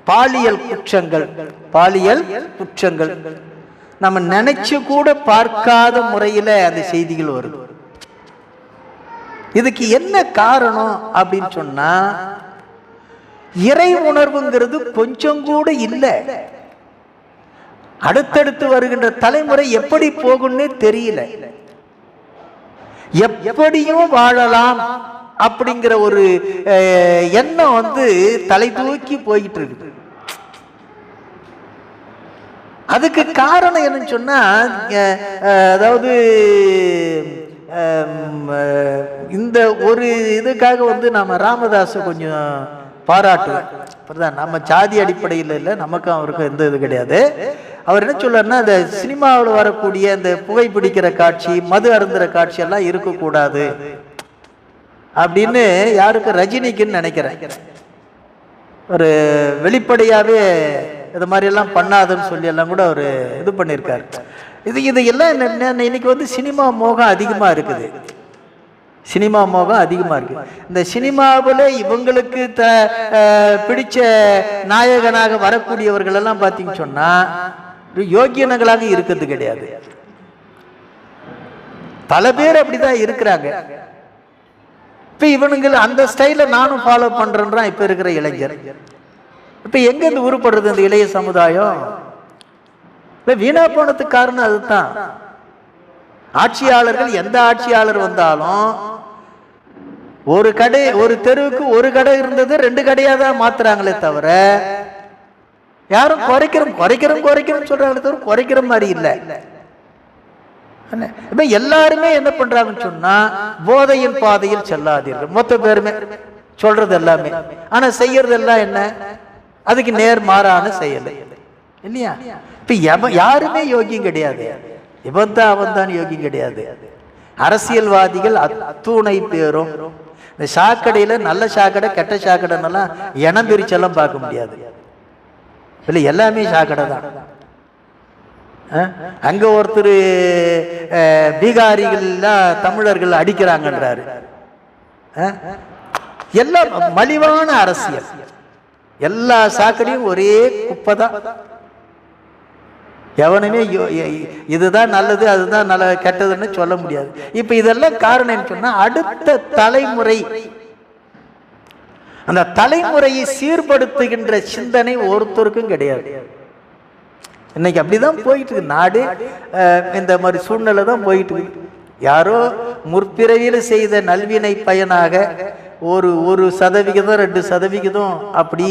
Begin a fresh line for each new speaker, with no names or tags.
பாலியல் குற்றங்கள் நம்ம நினைச்சு கூட பார்க்காத முறையில அந்த செய்திகள் வருது. இதுக்கு என்ன காரணம் அப்படின்னு சொன்னா, இறை உணர்வுங்கிறது கொஞ்சம் கூட இல்லை. அடுத்தடுத்து வருகின்ற தலைமுறை எப்படி போகும்னு தெரியல. எப்படியும் வாழலாம் அப்படிங்கிற ஒரு எண்ணம் தலை தூக்கி போயிட்டு இருக்கு. அதுக்கு காரணம் என்னன்னு சொன்னா, அதாவது இந்த ஒரு இதுக்காக நாம ராமதாஸை கொஞ்சம் பாராட்டுவோம். நம்ம ஜாதி அடிப்படையில் இல்லை, நமக்கும் அவருக்கும் எந்த இது கிடையாது. அவர் என்ன சொல்றாருன்னா, இந்த சினிமாவில் வரக்கூடிய இந்த புகைப்பிடிக்கிற காட்சி, மது அருந்துற காட்சி எல்லாம் இருக்கக்கூடாது அப்படின்னு யாருக்கு, ரஜினிக்குன்னு நினைக்கிறேன். ஒரு வெளிப்படையாவே இது மாதிரி எல்லாம் பண்ணாதுன்னு சொல்லி எல்லாம் கூட அவர் இது பண்ணியிருக்காரு. இது எல்லாம் இன்னைக்கு சினிமா மோகம் அதிகமா இருக்குது. சினிமா மோகம் அதிகமா இருக்கு. இந்த சினிமாவில் இவங்களுக்கு பிடிச்ச நாயகனாக வரக்கூடியவர்கள் எல்லாம் பார்த்தீங்கன்னு சொன்னா யோகியனங்களாக இருக்கிறது கிடையாது. பல பேர் அப்படிதான் இருக்கிறாங்க. இப்ப இவனுங்க அந்த ஸ்டைல நானும் ஃபாலோ பண்றேன்றான் இப்ப இருக்கிற இளைஞர். இப்ப எங்க இருந்து உருப்படுறது இந்த இளைய சமுதாயம்? இப்ப வீணா போனதுக்கு காரணம் அதுதான். ஆட்சியாளர்கள் எந்த ஆட்சியாளர் வந்தாலும் ஒரு தெருவுக்கு ஒரு கடை இருந்தது 2 கடையா தான் மாத்துறாங்களே தவிர, யாரும் குறைக்கிறோம் சொல்றாங்களே தவிர குறைக்கிற மாதிரி இல்லை. இப்ப எல்லாருமே என்ன பண்றாங்கன்னு சொன்னா, போதையின் பாதையில் செல்லாதீர்கள். மொத்த பேருமே சொல்றது எல்லாமே, ஆனா செய்யறது எல்லாம் என்ன? அதுக்கு நேர் மாறான செயல் இல்லையா? இப்ப யாருமே யோகியம் கிடையாது. இவன் தான் யோகியம் கிடையாது. அரசியல்வாதிகள் அத்துணை பேரும் இந்த சாக்கடையில நல்ல சாக்கடை கெட்ட சாக்கடைன்னெல்லாம் இனம் பிரிச்செல்லாம் பார்க்க முடியாது. இல்லை, எல்லாமே சாக்கடை தான். அங்க ஒருத்தர் பீகாரிகள் தமிழர்கள் அடிக்கிறாங்கன்றாரு. எல்லாம் மலிவான அரசியல். எல்லா சாக்கடையும் ஒரே குப்பை தான். எவனுமே இதுதான் நல்லது அதுதான் நல்ல கெட்டதுன்னு சொல்ல முடியாது. இப்ப இதெல்லாம் காரணம் சொன்னா, அடுத்த தலைமுறை அந்த தலைமுறையை சீர்படுத்துகின்ற சிந்தனை ஒருத்தருக்கும் கிடையாது. இன்னைக்கு அப்படிதான் போயிட்டு இருக்கு நாடு. இந்த மாதிரி சூழ்நிலை தான் போயிட்டு இருக்கு. யாரோ முற்பிறவியில் செய்த நல்வினை பயனாக ஒரு 1% 2% அப்படி